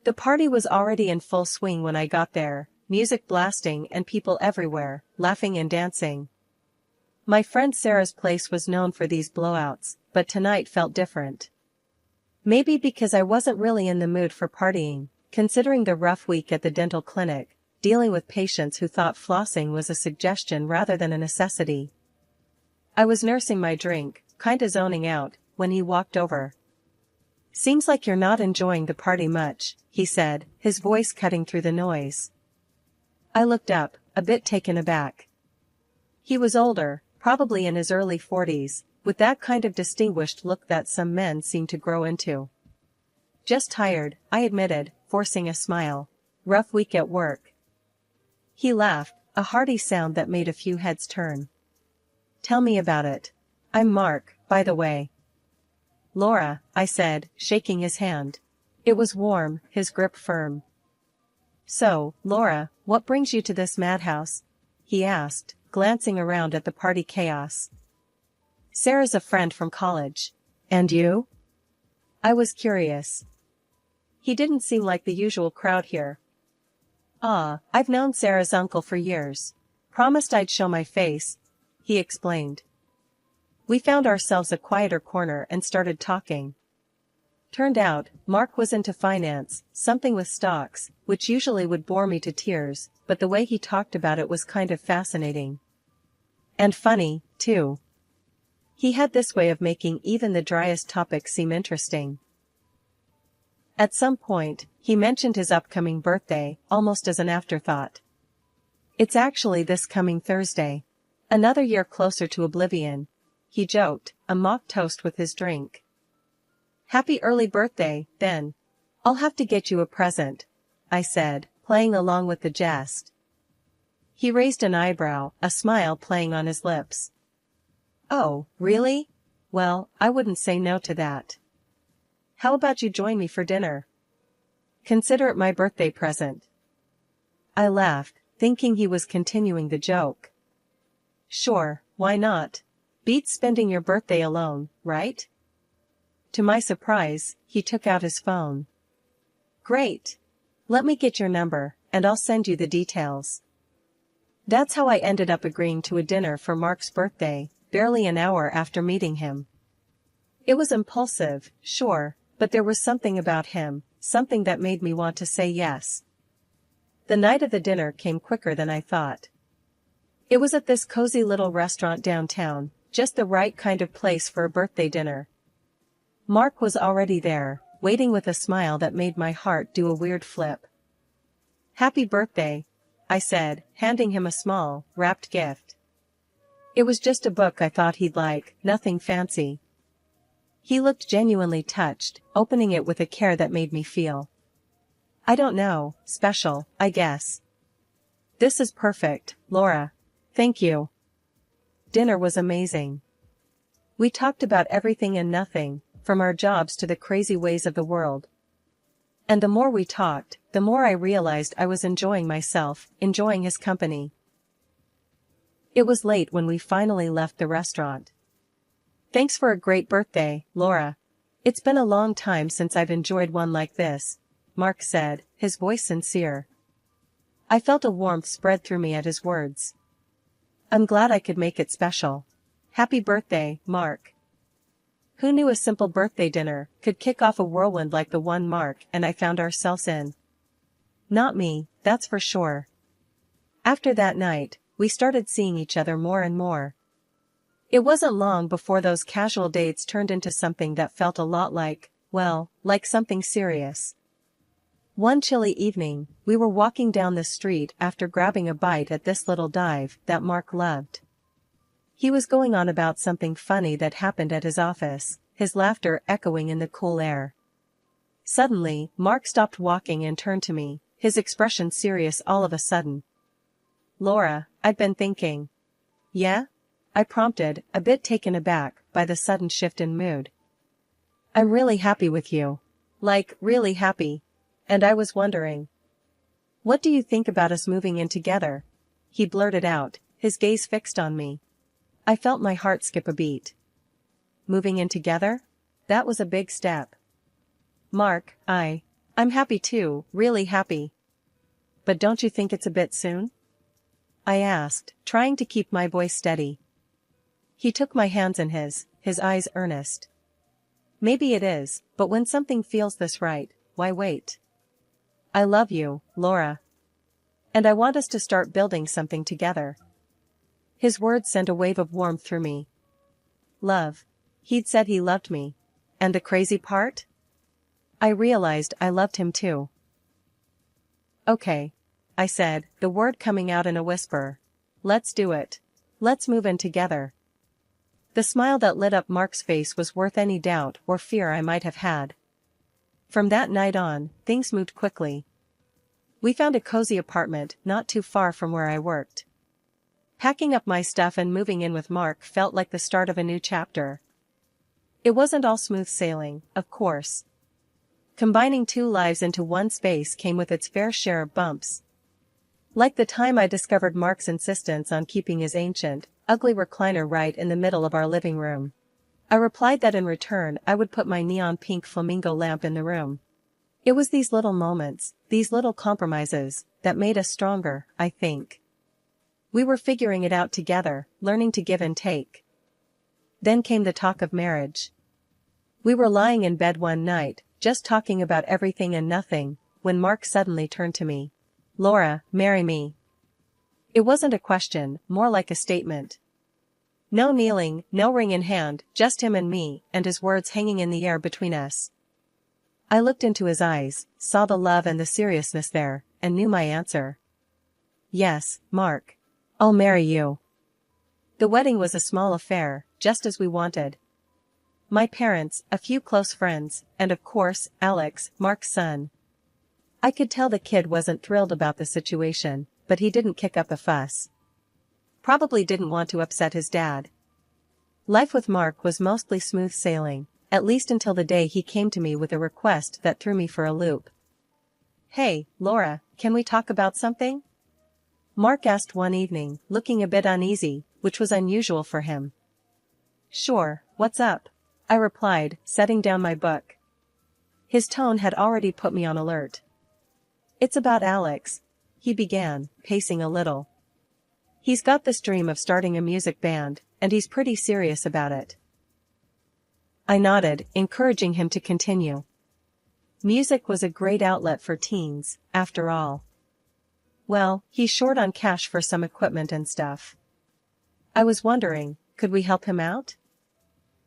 The party was already in full swing when I got there, music blasting and people everywhere, laughing and dancing. My friend Sarah's place was known for these blowouts, but tonight felt different. Maybe because I wasn't really in the mood for partying, considering the rough week at the dental clinic, dealing with patients who thought flossing was a suggestion rather than a necessity. I was nursing my drink, kinda zoning out, when he walked over. "Seems like you're not enjoying the party much," he said, his voice cutting through the noise. I looked up, a bit taken aback. He was older, probably in his early 40s, with that kind of distinguished look that some men seem to grow into. "Just tired," I admitted, forcing a smile. "Rough week at work." He laughed, a hearty sound that made a few heads turn. "Tell me about it. I'm Mark, by the way." "Laura," I said, shaking his hand. It was warm, his grip firm. "So, Laura, what brings you to this madhouse?" he asked, glancing around at the party chaos. "Sarah's a friend from college. And you?" I was curious. He didn't seem like the usual crowd here. "I've known Sarah's uncle for years. Promised I'd show my face," he explained. We found ourselves a quieter corner and started talking. Turned out, Mark was into finance, something with stocks, which usually would bore me to tears, but the way he talked about it was kind of fascinating. And funny, too. He had this way of making even the driest topics seem interesting. At some point, he mentioned his upcoming birthday, almost as an afterthought. "It's actually this coming Thursday. Another year closer to oblivion," he joked, a mock toast with his drink. "Happy early birthday, then. I'll have to get you a present," I said, playing along with the jest. He raised an eyebrow, a smile playing on his lips. "Oh, really? Well, I wouldn't say no to that. How about you join me for dinner? Consider it my birthday present." I laughed, thinking he was continuing the joke. "Sure, why not? Beats spending your birthday alone, right?" To my surprise, he took out his phone. "Great. Let me get your number, and I'll send you the details." That's how I ended up agreeing to a dinner for Mark's birthday, barely an hour after meeting him. It was impulsive, sure, but there was something about him, something that made me want to say yes. The night of the dinner came quicker than I thought. It was at this cozy little restaurant downtown, just the right kind of place for a birthday dinner. Mark was already there, waiting with a smile that made my heart do a weird flip. "Happy birthday," I said, handing him a small, wrapped gift. It was just a book I thought he'd like, nothing fancy. He looked genuinely touched, opening it with a care that made me feel, I don't know, special, I guess. "This is perfect, Laura. Thank you." Dinner was amazing. We talked about everything and nothing, from our jobs to the crazy ways of the world. And the more we talked, the more I realized I was enjoying myself, enjoying his company. It was late when we finally left the restaurant. "Thanks for a great birthday, Laura. It's been a long time since I've enjoyed one like this," Mark said, his voice sincere. I felt a warmth spread through me at his words. I'm glad I could make it special. Happy birthday, Mark. Who knew a simple birthday dinner could kick off a whirlwind like the one Mark and I found ourselves in? Not me, that's for sure. After that night, we started seeing each other more and more. It wasn't long before those casual dates turned into something that felt a lot like, well, like something serious. One chilly evening, we were walking down the street after grabbing a bite at this little dive that Mark loved. He was going on about something funny that happened at his office, his laughter echoing in the cool air. Suddenly, Mark stopped walking and turned to me, his expression serious all of a sudden. "Laura, I've been thinking." "Yeah?" I prompted, a bit taken aback by the sudden shift in mood. "I'm really happy with you. Like, really happy. And I was wondering. What do you think about us moving in together?" He blurted out, his gaze fixed on me. I felt my heart skip a beat. Moving in together? That was a big step. "Mark, I'm I'm happy too, really happy. But don't you think it's a bit soon? I asked, trying to keep my voice steady. He took my hands in his eyes earnest. Maybe it is, but when something feels this right, why wait? I love you, Laura. And I want us to start building something together. His words sent a wave of warmth through me. Love. He'd said he loved me. And the crazy part? I realized I loved him too. Okay. I said, the word coming out in a whisper. Let's do it. Let's move in together. The smile that lit up Mark's face was worth any doubt or fear I might have had. From that night on, things moved quickly. We found a cozy apartment not too far from where I worked. Packing up my stuff and moving in with Mark felt like the start of a new chapter. It wasn't all smooth sailing, of course. Combining two lives into one space came with its fair share of bumps. Like the time I discovered Mark's insistence on keeping his ancient, ugly recliner right in the middle of our living room. I replied that in return I would put my neon pink flamingo lamp in the room. It was these little moments, these little compromises, that made us stronger, I think. We were figuring it out together, learning to give and take. Then came the talk of marriage. We were lying in bed one night, just talking about everything and nothing, when Mark suddenly turned to me. Laura, marry me. It wasn't a question, more like a statement. No kneeling, no ring in hand, just him and me, and his words hanging in the air between us. I looked into his eyes, saw the love and the seriousness there, and knew my answer. Yes, Mark. I'll marry you. The wedding was a small affair, just as we wanted. My parents, a few close friends, and of course, Alex, Mark's son. I could tell the kid wasn't thrilled about the situation, but he didn't kick up a fuss. Probably didn't want to upset his dad. Life with Mark was mostly smooth sailing, at least until the day he came to me with a request that threw me for a loop. Hey, Laura, can we talk about something? Mark asked one evening, looking a bit uneasy, which was unusual for him. Sure, what's up? I replied, setting down my book. His tone had already put me on alert. It's about Alex, he began, pacing a little. He's got this dream of starting a music band, and he's pretty serious about it. I nodded, encouraging him to continue. Music was a great outlet for teens, after all. Well, he's short on cash for some equipment and stuff. I was wondering, could we help him out?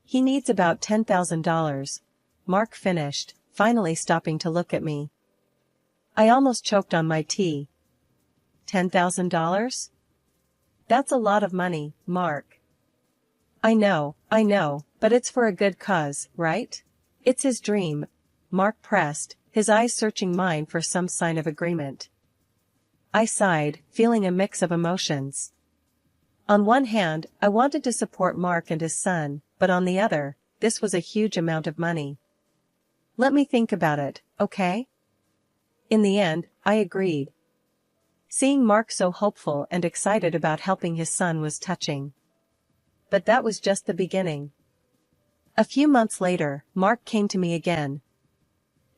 He needs about $10,000. Mark finished, finally stopping to look at me. I almost choked on my tea. $10,000? That's a lot of money, Mark. I know, but it's for a good cause, right? It's his dream. Mark pressed, his eyes searching mine for some sign of agreement. I sighed, feeling a mix of emotions. On one hand, I wanted to support Mark and his son, but on the other, this was a huge amount of money. Let me think about it, okay? In the end, I agreed. Seeing Mark so hopeful and excited about helping his son was touching. But that was just the beginning. A few months later, Mark came to me again.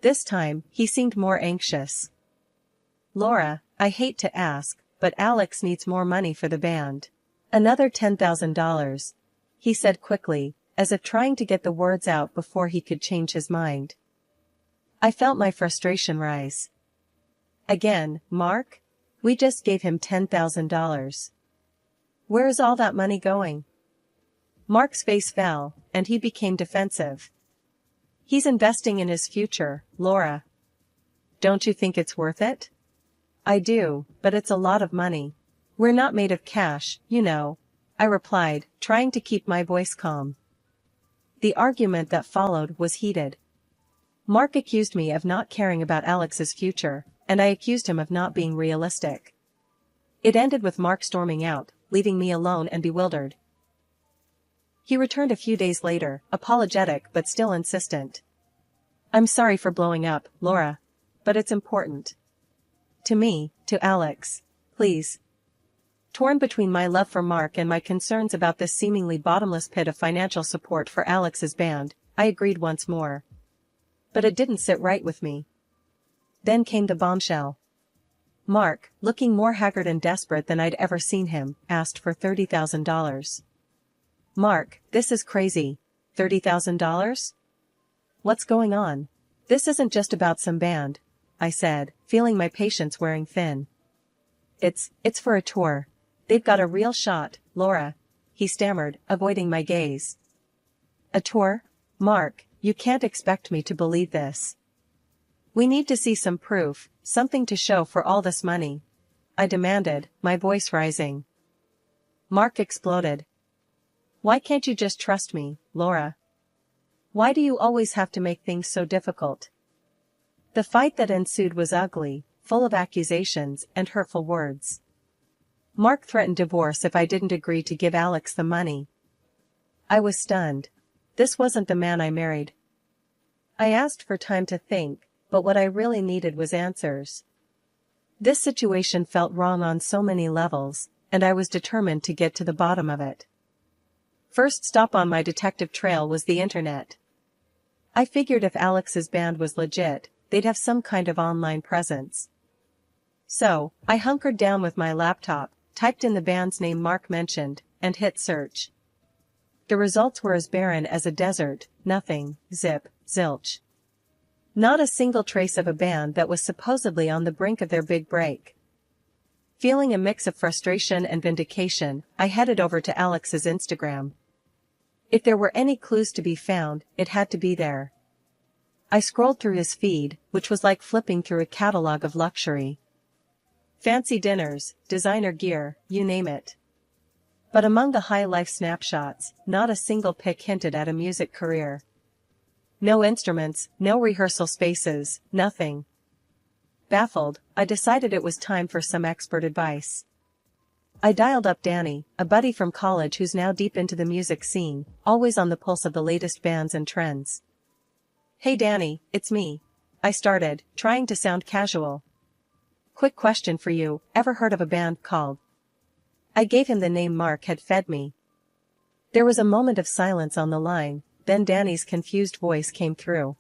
This time, he seemed more anxious. Laura, I hate to ask, but Alex needs more money for the band. Another $10,000. He said quickly, as if trying to get the words out before he could change his mind. I felt my frustration rise. Again, Mark? We just gave him $10,000. Where is all that money going? Mark's face fell, and he became defensive. He's investing in his future, Laura. Don't you think it's worth it? I do, but it's a lot of money. We're not made of cash, you know, I replied, trying to keep my voice calm. The argument that followed was heated. Mark accused me of not caring about Alex's future, and I accused him of not being realistic. It ended with Mark storming out, leaving me alone and bewildered. He returned a few days later, apologetic but still insistent. I'm sorry for blowing up, Laura. But it's important. To me, to Alex. Please. Torn between my love for Mark and my concerns about this seemingly bottomless pit of financial support for Alex's band, I agreed once more. But it didn't sit right with me. Then came the bombshell. Mark, looking more haggard and desperate than I'd ever seen him, asked for $30,000. Mark, this is crazy. $30,000? What's going on? This isn't just about some band, I said, feeling my patience wearing thin. It's for a tour. They've got a real shot, Laura, he stammered, avoiding my gaze. A tour? Mark, you can't expect me to believe this. We need to see some proof, something to show for all this money, I demanded, my voice rising. Mark exploded. Why can't you just trust me, Laura? Why do you always have to make things so difficult? The fight that ensued was ugly, full of accusations and hurtful words. Mark threatened divorce if I didn't agree to give Alex the money. I was stunned. This wasn't the man I married. I asked for time to think, but what I really needed was answers. This situation felt wrong on so many levels, and I was determined to get to the bottom of it. First stop on my detective trail was the internet. I figured if Alex's band was legit, they'd have some kind of online presence. So, I hunkered down with my laptop, typed in the band's name Mark mentioned, and hit search. The results were as barren as a desert, nothing, zip, zilch. Not a single trace of a band that was supposedly on the brink of their big break. Feeling a mix of frustration and vindication, I headed over to Alex's Instagram. If there were any clues to be found, it had to be there. I scrolled through his feed, which was like flipping through a catalog of luxury. Fancy dinners, designer gear, you name it. But among the high-life snapshots, not a single pic hinted at a music career. No instruments, no rehearsal spaces, nothing. Baffled, I decided it was time for some expert advice. I dialed up Danny, a buddy from college who's now deep into the music scene, always on the pulse of the latest bands and trends. Hey Danny, it's me. I started, trying to sound casual. Quick question for you, ever heard of a band called? I gave him the name Mark had fed me. There was a moment of silence on the line, then Danny's confused voice came through.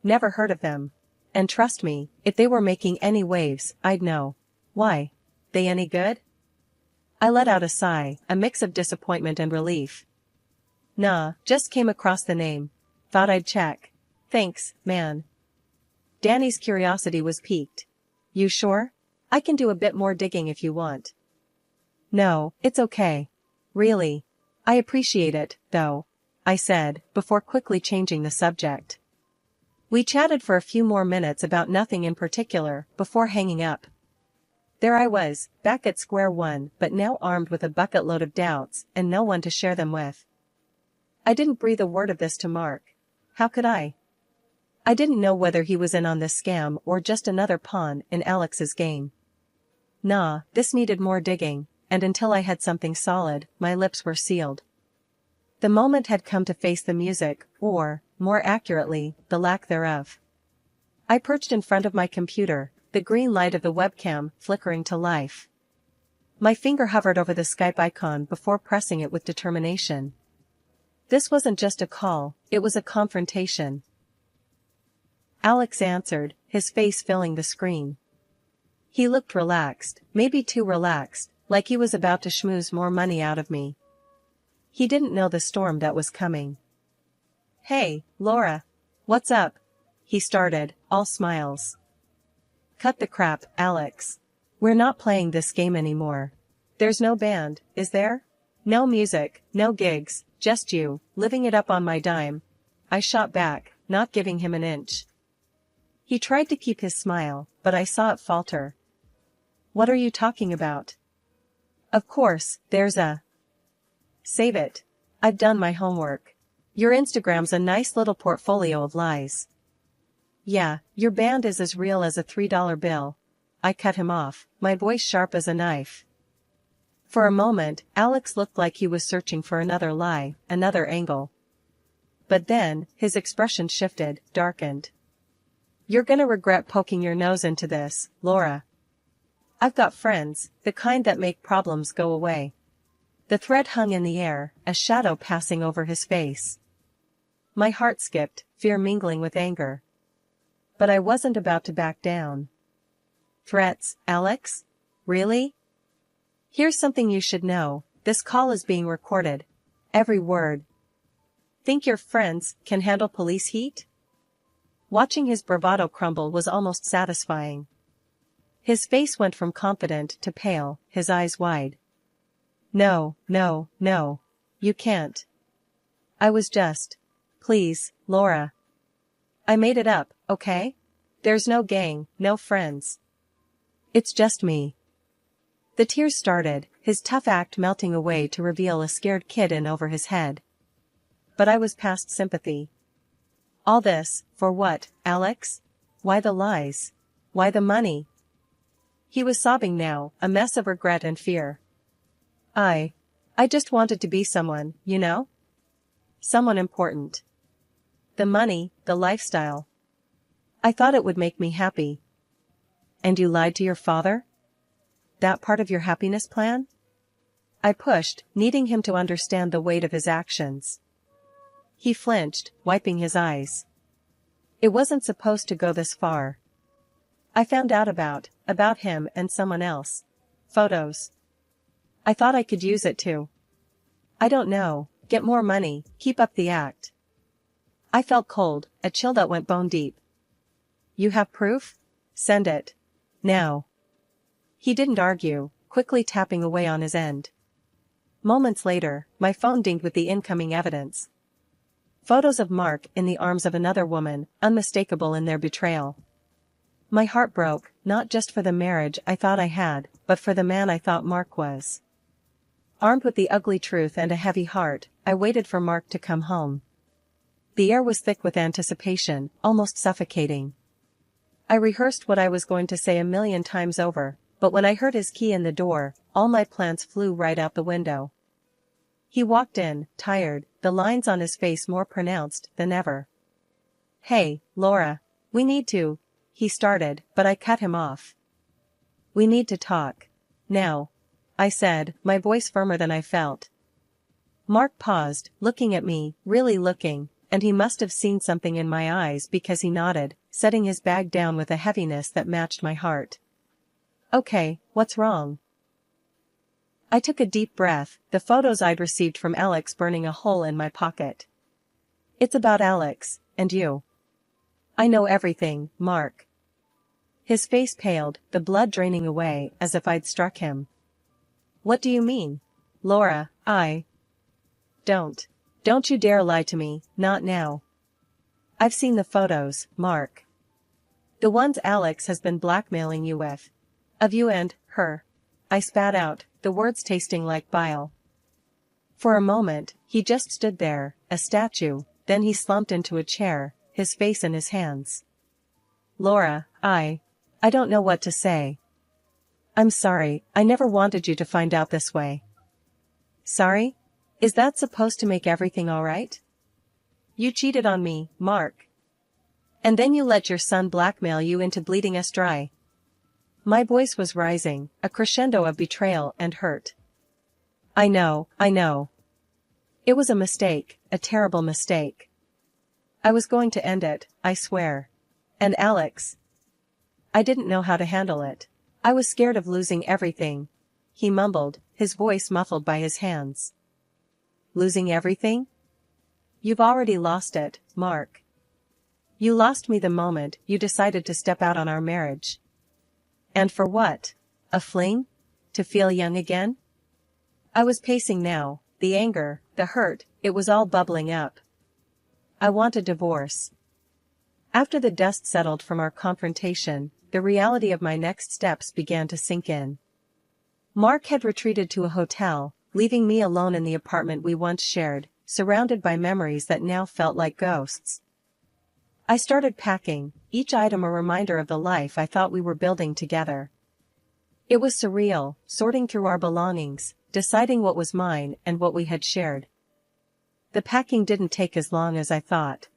Never heard of them. And trust me, if they were making any waves, I'd know. Why? They any good? I let out a sigh, a mix of disappointment and relief. Nah, just came across the name. Thought I'd check. Thanks, man. Danny's curiosity was piqued. You sure? I can do a bit more digging if you want. No, it's okay. Really. I appreciate it, though, I said, before quickly changing the subject. We chatted for a few more minutes about nothing in particular, before hanging up. There I was, back at square one, but now armed with a bucket load of doubts, and no one to share them with. I didn't breathe a word of this to Mark. How could I? I didn't know whether he was in on this scam or just another pawn in Alex's game. Nah, this needed more digging, and until I had something solid, my lips were sealed. The moment had come to face the music, or, more accurately, the lack thereof. I perched in front of my computer, the green light of the webcam flickering to life. My finger hovered over the Skype icon before pressing it with determination. This wasn't just a call, it was a confrontation. Alex answered, his face filling the screen. He looked relaxed, maybe too relaxed, like he was about to schmooze more money out of me. He didn't know the storm that was coming. Hey, Laura. What's up? He started, all smiles. Cut the crap, Alex. We're not playing this game anymore. There's no band, is there? No music, no gigs, just you, living it up on my dime. I shot back, not giving him an inch. He tried to keep his smile, but I saw it falter. What are you talking about? Of course, there's a... Save it. I've done my homework. Your Instagram's a nice little portfolio of lies. Yeah, your band is as real as a $3 bill. I cut him off, my voice sharp as a knife. For a moment, Alex looked like he was searching for another lie, another angle. But then, his expression shifted, darkened. You're gonna regret poking your nose into this, Laura. I've got friends, the kind that make problems go away. The threat hung in the air, a shadow passing over his face. My heart skipped, fear mingling with anger. But I wasn't about to back down. Threats, Alex? Really? Here's something you should know, this call is being recorded. Every word. Think your friends can handle police heat? Watching his bravado crumble was almost satisfying. His face went from confident to pale, his eyes wide. No, no, no. You can't. I was just. Please, Laura. I made it up, okay? There's no gang, no friends. It's just me. The tears started, his tough act melting away to reveal a scared kid in over his head. But I was past sympathy. All this, for what, Alex? Why the lies? Why the money? He was sobbing now, a mess of regret and fear. I just wanted to be someone, you know? Someone important. The money, the lifestyle. I thought it would make me happy. And you lied to your father? That part of your happiness plan? I pushed, needing him to understand the weight of his actions. He flinched, wiping his eyes. It wasn't supposed to go this far. I found out about him and someone else. Photos. I thought I could use it to. I don't know, get more money, keep up the act. I felt cold, a chill that went bone deep. You have proof? Send it. Now. He didn't argue, quickly tapping away on his end. Moments later, my phone dinged with the incoming evidence. Photos of Mark in the arms of another woman, unmistakable in their betrayal. My heart broke, not just for the marriage I thought I had, but for the man I thought Mark was. Armed with the ugly truth and a heavy heart, I waited for Mark to come home. The air was thick with anticipation, almost suffocating. I rehearsed what I was going to say 1,000,000 times over, but when I heard his key in the door, all my plans flew right out the window. He walked in, tired, the lines on his face more pronounced than ever. Hey, Laura. We need to, he started, but I cut him off. We need to talk. Now. I said, my voice firmer than I felt. Mark paused, looking at me, really looking, and he must have seen something in my eyes because he nodded, setting his bag down with a heaviness that matched my heart. Okay, what's wrong? I took a deep breath, the photos I'd received from Alex burning a hole in my pocket. It's about Alex, and you. I know everything, Mark. His face paled, the blood draining away as if I'd struck him. What do you mean? Laura, Don't you dare lie to me, not now. I've seen the photos, Mark. The ones Alex has been blackmailing you with. Of you and her. I spat out, the words tasting like bile. For a moment, he just stood there, a statue, then he slumped into a chair, his face in his hands. Laura, I don't know what to say. I'm sorry, I never wanted you to find out this way. Sorry? Is that supposed to make everything alright? You cheated on me, Mark. And then you let your son blackmail you into bleeding us dry. My voice was rising, a crescendo of betrayal and hurt. I know. It was a mistake, a terrible mistake. I was going to end it, I swear. And Alex. I didn't know how to handle it. I was scared of losing everything. He mumbled, his voice muffled by his hands. Losing everything? You've already lost it, Mark. You lost me the moment you decided to step out on our marriage. And for what? A fling? To feel young again? I was pacing now, the anger, the hurt, it was all bubbling up. I want a divorce. After the dust settled from our confrontation, the reality of my next steps began to sink in. Mark had retreated to a hotel, leaving me alone in the apartment we once shared, surrounded by memories that now felt like ghosts. I started packing, each item a reminder of the life I thought we were building together. It was surreal, sorting through our belongings, deciding what was mine and what we had shared. The packing didn't take as long as I thought.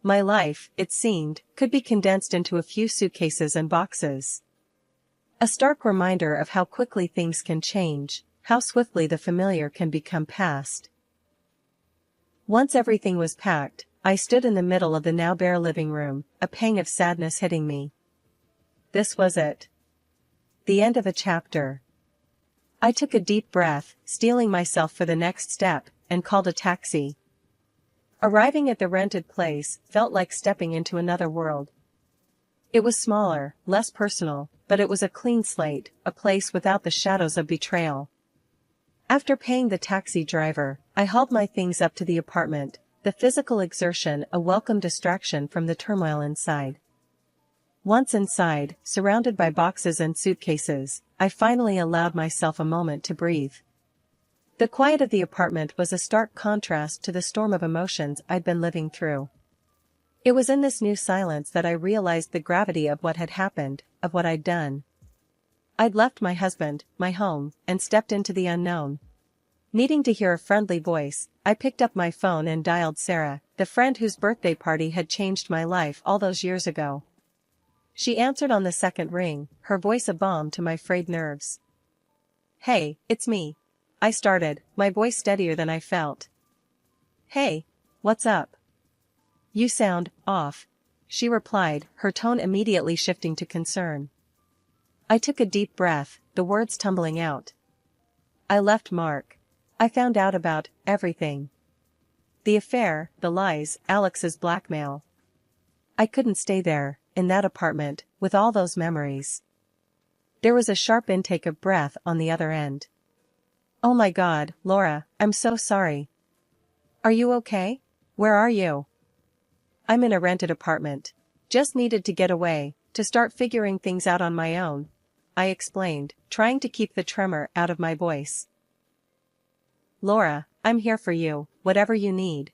My life, it seemed, could be condensed into a few suitcases and boxes. A stark reminder of how quickly things can change, how swiftly the familiar can become past. Once everything was packed, I stood in the middle of the now bare living room, a pang of sadness hitting me. This was it. The end of a chapter. I took a deep breath, steeling myself for the next step, and called a taxi. Arriving at the rented place felt like stepping into another world. It was smaller, less personal, but it was a clean slate, a place without the shadows of betrayal. After paying the taxi driver, I hauled my things up to the apartment, the physical exertion a welcome distraction from the turmoil inside. Once inside, surrounded by boxes and suitcases, I finally allowed myself a moment to breathe. The quiet of the apartment was a stark contrast to the storm of emotions I'd been living through. It was in this new silence that I realized the gravity of what had happened, of what I'd done. I'd left my husband, my home, and stepped into the unknown. Needing to hear a friendly voice, I picked up my phone and dialed Sarah, the friend whose birthday party had changed my life all those years ago. She answered on the second ring, her voice a balm to my frayed nerves. "Hey, it's me," I started, my voice steadier than I felt. "Hey, what's up? You sound off," she replied, her tone immediately shifting to concern. I took a deep breath, the words tumbling out. "I left Mark. I found out about everything. The affair, the lies, Alex's blackmail. I couldn't stay there, in that apartment, with all those memories." There was a sharp intake of breath on the other end. "Oh my God, Laura, I'm so sorry. Are you okay? Where are you?" "I'm in a rented apartment. Just needed to get away, to start figuring things out on my own," I explained, trying to keep the tremor out of my voice. "Laura, I'm here for you, whatever you need."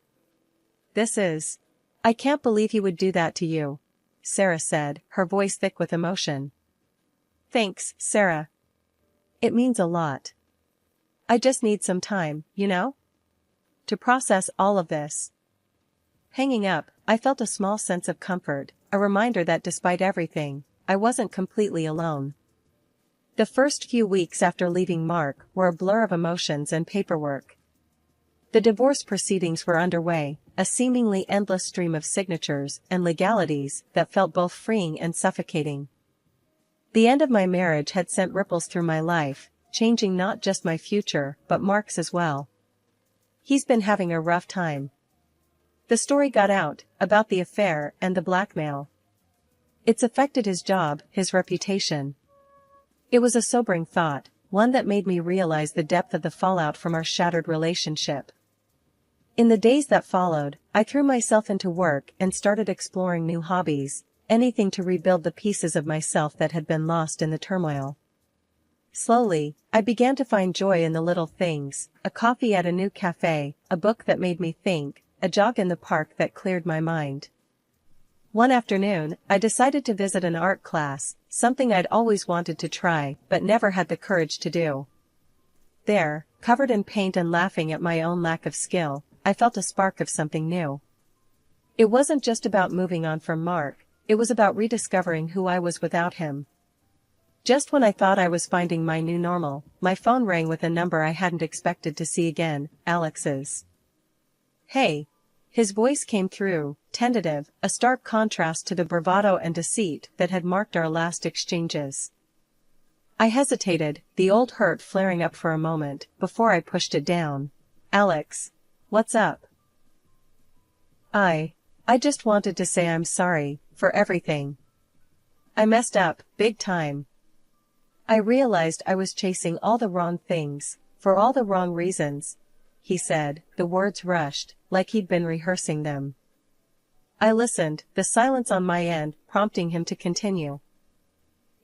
I can't believe he would do that to you," Sarah said, her voice thick with emotion. "Thanks, Sarah. It means a lot. I just need some time, to process all of this." Hanging up, I felt a small sense of comfort, a reminder that despite everything, I wasn't completely alone. The first few weeks after leaving Mark were a blur of emotions and paperwork. The divorce proceedings were underway, a seemingly endless stream of signatures and legalities that felt both freeing and suffocating. The end of my marriage had sent ripples through my life, changing not just my future but Mark's as well. He's been having a rough time. The story got out, about the affair and the blackmail. It's affected his job, his reputation. It was a sobering thought, one that made me realize the depth of the fallout from our shattered relationship. In the days that followed, I threw myself into work and started exploring new hobbies, anything to rebuild the pieces of myself that had been lost in the turmoil. Slowly, I began to find joy in the little things, a coffee at a new cafe, a book that made me think, a jog in the park that cleared my mind. One afternoon, I decided to visit an art class, something I'd always wanted to try but never had the courage to do. There, covered in paint and laughing at my own lack of skill, I felt a spark of something new. It wasn't just about moving on from Mark, it was about rediscovering who I was without him. Just when I thought I was finding my new normal, my phone rang with a number I hadn't expected to see again, Alex's. "Hey." His voice came through, tentative, a stark contrast to the bravado and deceit that had marked our last exchanges. I hesitated, the old hurt flaring up for a moment, before I pushed it down. "Alex. What's up?" I just wanted to say I'm sorry, for everything. I messed up, big time. I realized I was chasing all the wrong things, for all the wrong reasons," he said, the words rushed, like he'd been rehearsing them. I listened, the silence on my end prompting him to continue.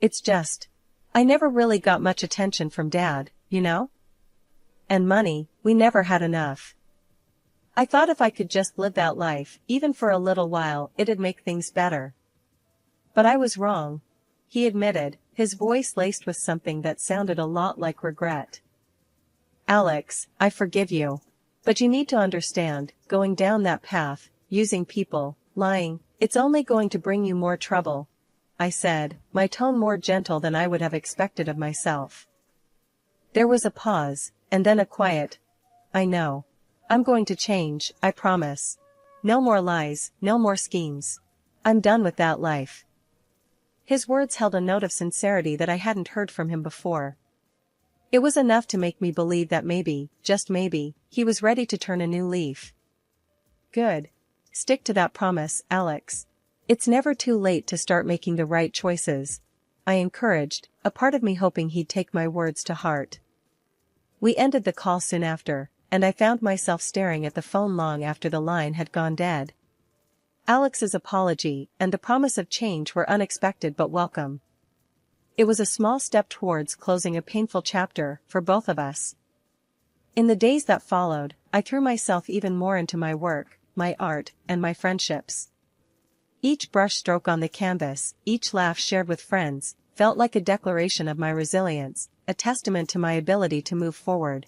"It's just, I never really got much attention from Dad, And money, we never had enough. I thought if I could just live that life, even for a little while, it'd make things better. But I was wrong," he admitted, his voice laced with something that sounded a lot like regret. "Alex, I forgive you. But you need to understand, going down that path, using people, lying, it's only going to bring you more trouble," I said, my tone more gentle than I would have expected of myself. There was a pause, and then a quiet, "I know. I'm going to change, I promise." No more lies, no more schemes. I'm done with that life. His words held a note of sincerity that I hadn't heard from him before. It was enough to make me believe that maybe, just maybe, he was ready to turn a new leaf. Good. Stick to that promise, Alex. It's never too late to start making the right choices, I encouraged, a part of me hoping he'd take my words to heart. We ended the call soon after, and I found myself staring at the phone long after the line had gone dead. Alex's apology and the promise of change were unexpected but welcome. It was a small step towards closing a painful chapter for both of us. In the days that followed, I threw myself even more into my work, my art, and my friendships. Each brushstroke on the canvas, each laugh shared with friends, felt like a declaration of my resilience, a testament to my ability to move forward,